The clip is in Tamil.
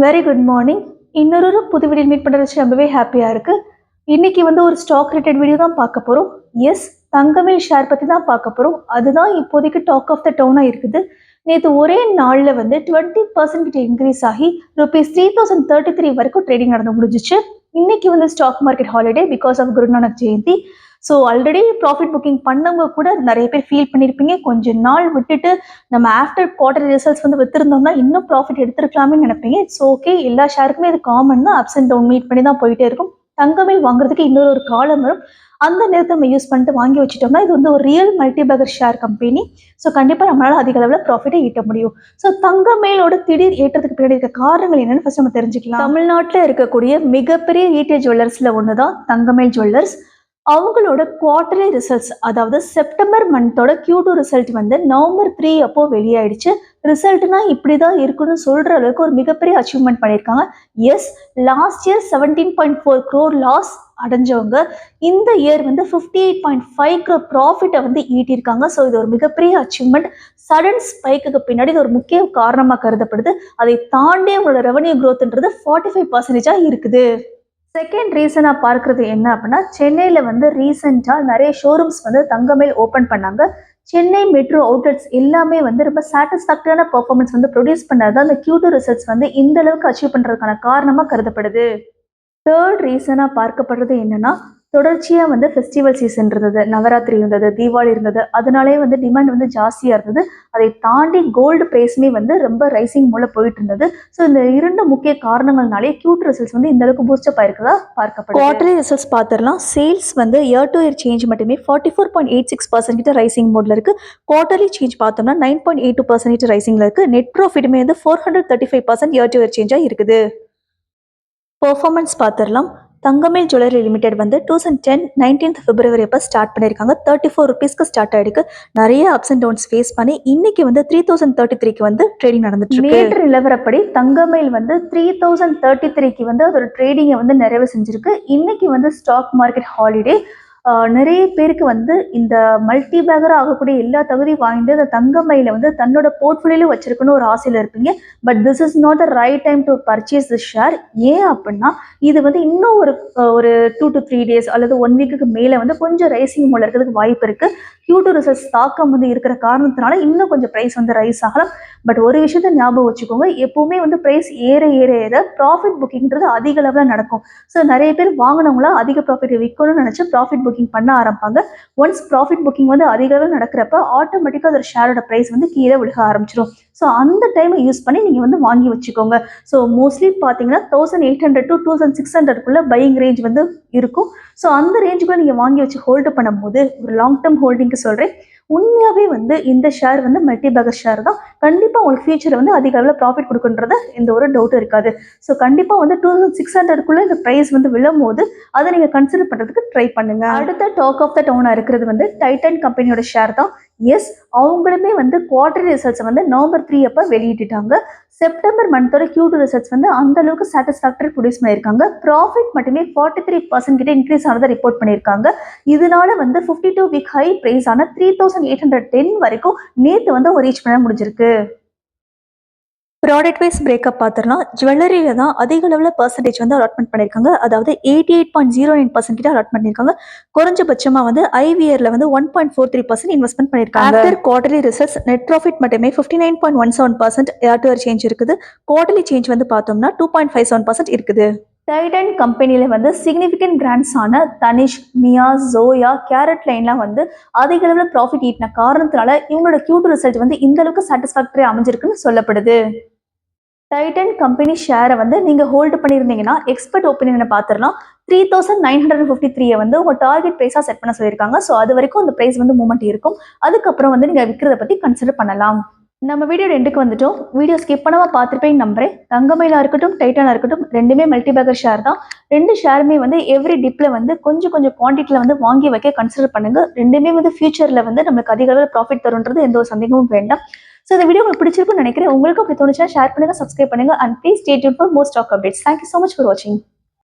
Very good morning. இன்னொரு புது வீடியோ மீட் பண்ணுறது ரொம்பவே ஹாப்பியாக இருக்குது. இன்றைக்கி வந்து ஒரு ஸ்டாக் ரிலேட்டட் வீடியோ தான் பார்க்க போகிறோம். எஸ், தங்கமயில் ஷேர் பற்றி தான் பார்க்க போகிறோம். அதுதான் இப்போதைக்கு டாக் ஆஃப் த டவுனாக இருக்குது. நேற்று ஒரே நாளில் வந்து 20% கிட்ட இன்க்ரீஸ் ஆகி ₹3033 வரைக்கும் ட்ரேடிங் நடந்து முடிஞ்சிச்சு. இன்னைக்கு வந்து stock market holiday because of Guru Nanak Jayanti. So already profit booking பண்ணவங்க கூட நிறைய பேர் ஃபீல் பண்ணியிருப்பீங்க. கொஞ்சம் நாள் விட்டுட்டு நம்ம ஆஃப்டர் குவார்டர் ரிசல்ட்ஸ் வந்து வித்துருந்தோம்னா இன்னும் ப்ராஃபிட் எடுத்துருக்கலாமே நினைப்பீங்க. இட்ஸ் ஓகே, எல்லா ஷேருக்குமே இது காமன் தான். அப்ஸ் அண்ட் டவுன் மீட் பண்ணி தான் போயிட்டே இருக்கும். தங்கமயில் வாங்குறதுக்கு இன்னொரு காலம் வரும். அந்த நேரத்தை நம்ம யூஸ் பண்ணிட்டு வாங்கி வச்சுட்டோம்னா இது வந்து ஒரு real multibagger share company. So கண்டிப்பாக நம்மளால அதிக அளவில் ப்ராஃபிட்டை ஈட்ட முடியும். ஸோ தங்கமயிலோட திடீர் ஏற்றத்துக்கு பின்னாடி இருக்க காரணங்கள் என்னன்னு ஃபர்ஸ்ட் நம்ம தெரிஞ்சுக்கலாம். தமிழ்நாட்டில் இருக்கக்கூடிய மிகப்பெரிய ரீட்டைல் ஜுவல்லர்ஸ்ல ஒன்று தான் தங்கமயில் ஜுவல்லர்ஸ். அவங்களோட குவார்டர்லி ரிசல்ட்ஸ், அதாவது செப்டம்பர் மந்தோட Q2 ரிசல்ட் வந்து நவம்பர் 3 அப்போ வெளியாயிடுச்சு. ரிசல்ட்னா இப்படிதான் இருக்குன்னு சொல்ற அளவுக்கு ஒரு மிகப்பெரிய அச்சீவ்மெண்ட் பண்ணியிருக்காங்க. Yes, last year 17.4 crore loss அடைஞ்சவங்க இந்த இயர் வந்து 58.5 crore ப்ராஃபிட்டை வந்து ஈட்டியிருக்காங்க. ஸோ இது ஒரு மிகப்பெரிய அச்சீவ்மெண்ட். சடன் ஸ்பைக்கு பின்னாடி இது ஒரு முக்கிய காரணமாக கருதப்படுது. அதை தாண்டி அவங்களோட ரெவன்யூ க்ரோத்ன்றது 45% இருக்குது. செகண்ட் ரீசனாக பார்க்குறது என்ன அப்படின்னா, சென்னையில் வந்து ரீசெண்டாக நிறைய ஷோரூம்ஸ் வந்து தங்கமயில் ஓப்பன் பண்ணாங்க. சென்னை மெட்ரோ அவுட்லெட்ஸ் எல்லாமே வந்து ரொம்ப சாட்டிஸ்ஃபேக்டரியான பர்ஃபார்மன்ஸ் வந்து ப்ரொடியூஸ் பண்ணாதான் அந்த Q2 ரிசல்ட்ஸ் வந்து இந்த அளவுக்கு அச்சீவ் பண்ணுறதுக்கான காரணமாக கருதப்படுது. தேர்ட் ரீசனாக பார்க்கப்படுறது என்னன்னா, தொடர்ச்சியாக வந்து ஃபெஸ்டிவல் சீசன் இருந்தது, நவராத்திரி இருந்தது, தீபாவளி இருந்தது. அதனாலே வந்து டிமாண்ட் வந்து ஜாஸ்தியாக இருந்தது. அதை தாண்டி கோல்டு ப்ரைஸுமே வந்து ரொம்ப ரைசிங் மூலம் போயிட்டு இருந்தது. ஸோ இந்த இரண்டு முக்கிய காரணங்கள்னாலே Q2 ரிசல்ட்ஸ் வந்து இந்த அளவுக்கு பூஸ்டப் ஆயிருக்கதா பார்க்கப்படுது. குவார்டர்லி ரிசல்ட்ஸ் பார்த்துடலாம். சேல்ஸ் வந்து இயர் டு இயர் சேஞ்ச் மட்டுமே 44.86% கிட்ட ரைசிங் மோட்ல இருக்கு. குவார்டர்லி சேஞ்ச் பார்த்தோம்னா 9.82% ரைசிங்ல இருக்கு. நெட் ப்ராஃபிட்டுமே வந்து 435% இயர் டு இயர் சேஞ்சாக இருக்குது. பெர்ஃபார்மன்ஸ் பார்த்துடலாம். தங்கமயில் ஜுவல்லரி லிமிடெட் வந்து 2010 19th February அப்போ ஸ்டார்ட் பண்ணியிருக்காங்க. 34 rupeesக்கு ஸ்டார்ட் ஆயிருக்கு. நிறைய அப்ஸ் அண்ட் டவுன்ஸ் ஃபேஸ் பண்ணி இன்னைக்கு வந்து 3033க்கு வந்து ட்ரேடிங் நடந்துட்டு இருக்கு. நேற்று நிலவரப்படி தங்கமயில் வந்து 3033க்கு வந்து அதோட ட்ரேடிங்கை வந்து நிறைவு செஞ்சிருக்கு. இன்னைக்கு வந்து ஸ்டாக் மார்க்கெட் ஹாலிடே. நிறைய பேருக்கு வந்து இந்த மல்டி பேக்கராக ஆகக்கூடிய எல்லா தகுதி வாய்ந்த இந்த தங்கமயில வந்து தன்னோட போர்ட்ஃபோலியோல வச்சிருக்கணும் ஒரு ஆசையில் இருப்பீங்க. But this is not the right time to purchase the share. ஏன் அப்படின்னா இது வந்து இன்னும் ஒரு 2 to 3 days அல்லது 1 வீக்குக்கு மேலே வந்து கொஞ்சம் ரைசிங் மூலம் இருக்கிறதுக்கு வாய்ப்பு இருக்கு. Q2 ரிசல்ட்ஸ் தாக்கம் வந்து இருக்கிற காரணத்தினால இன்னும் கொஞ்சம் ப்ரைஸ் வந்து ரைஸ் ஆகலாம். பட் ஒரு விஷயத்த ஞாபகம் வச்சுக்கோங்க, எப்பவுமே வந்து ப்ரைஸ் ஏற ஏற ஏற ப்ராஃபிட் புக்கிங்கிறது அதிக அளவில் நடக்கும். ஸோ நிறைய பேர் வாங்கினவங்களா அதிக ப்ராஃபிட் விற்கணும்னு நினச்சி ப்ராஃபிட் புக்கிங் பண்ண ஆரம்பிப்பாங்க. ஒன்ஸ் ப்ராஃபிட் புக்கிங் வந்து அதிக அளவில் நடக்கிறப்ப ஆட்டோமேட்டிக்காக அதோட ஷேரோட ப்ரைஸ் வந்து கீழே விழுக ஆரம்பிச்சிடும். ஸோ அந்த டைமை யூஸ் பண்ணி நீங்கள் வந்து வாங்கி வச்சுக்கோங்க. ஸோ மோஸ்ட்லி பார்த்தீங்கன்னா 1800 to 2600 பையிங் ரேஞ்ச் வந்து இருக்கும். ஸோ அந்த ரேஞ்சுக்குள்ள நீங்கள் வாங்கி வச்சு ஹோல்டு பண்ணும்போது ஒரு லாங் டேர்ம் ஹோல்டிங்க்கு சொல்கிறேன், உண்மையாகவே வந்து இந்த ஷேர் வந்து மல்டி பேக்கர் ஷேர் தான். கண்டிப்பாக உங்களுக்கு ஃபியூச்சர் வந்து அதிக அளவில் ப்ராஃபிட் கொடுக்குன்றது எந்த ஒரு டவுட்டும் இருக்காது. ஸோ கண்டிப்பாக வந்து 2600 இந்த ப்ரைஸ் வந்து விழும் போது அதை நீங்கள் கன்சிடர் பண்ணுறதுக்கு ட்ரை பண்ணுங்க. அடுத்த டாக் ஆஃப் த டவுனாக இருக்கிறது வந்து டைட்டன் கம்பெனியோட ஷேர் தான். எஸ், அவங்களுமே வந்து குவார்டர்லி ரிசல்ட்ஸ் வந்து நவம்பர் 3 அப்போ வெளியிட்டுட்டாங்க. செப்டம்பர் மந்தோட Q2 ரிசல்ட்ஸ் வந்து அந்த அளவுக்கு சாட்டிஸ்ஃபேக்டரி ப்ரொடியூஸ் பண்ணியிருக்காங்க. ப்ராஃபிட் மட்டுமே 43% கிட்ட இன்க்ரீஸ் ஆனதை ரிப்போர்ட் பண்ணியிருக்காங்க. இதனால வந்து 52 வீக் ஹை பிரைஸ் ஆன 3810 வரைக்கும் நேற்று வந்து ரீச் பண்ண முடிஞ்சிருக்கு. ப்ராடக்ட் வைஸ் பிரேக்கப் பார்த்துடலாம். ஜுவல்லரியில தான் அதிக அளவில் பர்சன்டேஜ் வந்து அலாட்மெண்ட் பண்ணியிருக்காங்க. அதாவது 88.09% கிட்ட அலாட் பண்ணியிருக்காங்க. குறைஞ்சபட்சமாக வந்து ஐவியரில் வந்து 1.43% இன்வெஸ்ட்மெண்ட் பண்ணியிருக்காங்க. After quarterly results net profit மட்டுமே 59.17% இயர் டு இயர் சேஞ்ச் இருக்குது. குவார்டர்லி சேஞ்ச் வந்து பார்த்தோம்னா 2.57% இருக்குது. டைட்டன் கம்பெனியில் வந்து சிக்னிஃபிகண்ட் பிராண்ட்ஸான தனிஷ், மியா, ஜோயா, கேரட் லைன்லாம் வந்து அதிக அளவில் ப்ராஃபிட் ஈட்டின காரணத்தினால இவங்களோட Q2 ரிசல்ட் வந்து இந்த அளவுக்கு சாட்டிஸ்ஃபேக்டரி அமைஞ்சிருக்குன்னு சொல்லப்படுது. டைட்டன் கம்பெனி ஷேரை வந்து நீங்கள் ஹோல்டு பண்ணியிருந்தீங்கன்னா எக்ஸ்பர்ட் ஒப்பீனியனை பார்த்துடலாம். 3953 வந்து உங்கள் டார்கெட் ப்ரைஸாக செட் பண்ண சொல்லியிருக்காங்க. ஸோ அது வரைக்கும் அந்த ப்ரைஸ் வந்து மூவ்மெண்ட் இருக்கும். அதுக்கப்புறம் வந்து நீங்கள் விற்கிறத பற்றி கன்சிடர் பண்ணலாம். நம்ம வீடியோ ரெண்டுக்கு வந்துட்டோம். வீடியோ ஸ்கிப் பண்ணாமல் பார்த்துருப்பேன்னு நம்புறேன். தங்கமயிலாக இருக்கட்டும் டைட்டனாக இருக்கட்டும் ரெண்டுமே மல்டி பேக்கர் ஷேர் தான். ரெண்டு ஷேருமே வந்து எவ்ரி டிப்பில் வந்து கொஞ்சம் குவான்டிட்டியில் வந்து வாங்கி வைக்க கன்சிடர் பண்ணுங்க. ரெண்டுமே வந்து ஃபியூச்சரில் வந்து நம்மளுக்கு அதிக அளவில் ப்ராஃபிட் தருன்றது எந்த ஒரு சந்தேகமும் வேண்டாம். ஸோ இந்த வீடியோ உங்களுக்கு பிடிச்சிருக்குன்னு நினைக்கிறேன். உங்களுக்கு அப்படி தோணுச்சுன்னா ஷேர் பண்ணுங்க, சப்ஸ்கிரைப் பண்ணுங்க, and please stay tune for more stock updates. Thank you so much for வாட்சிங்.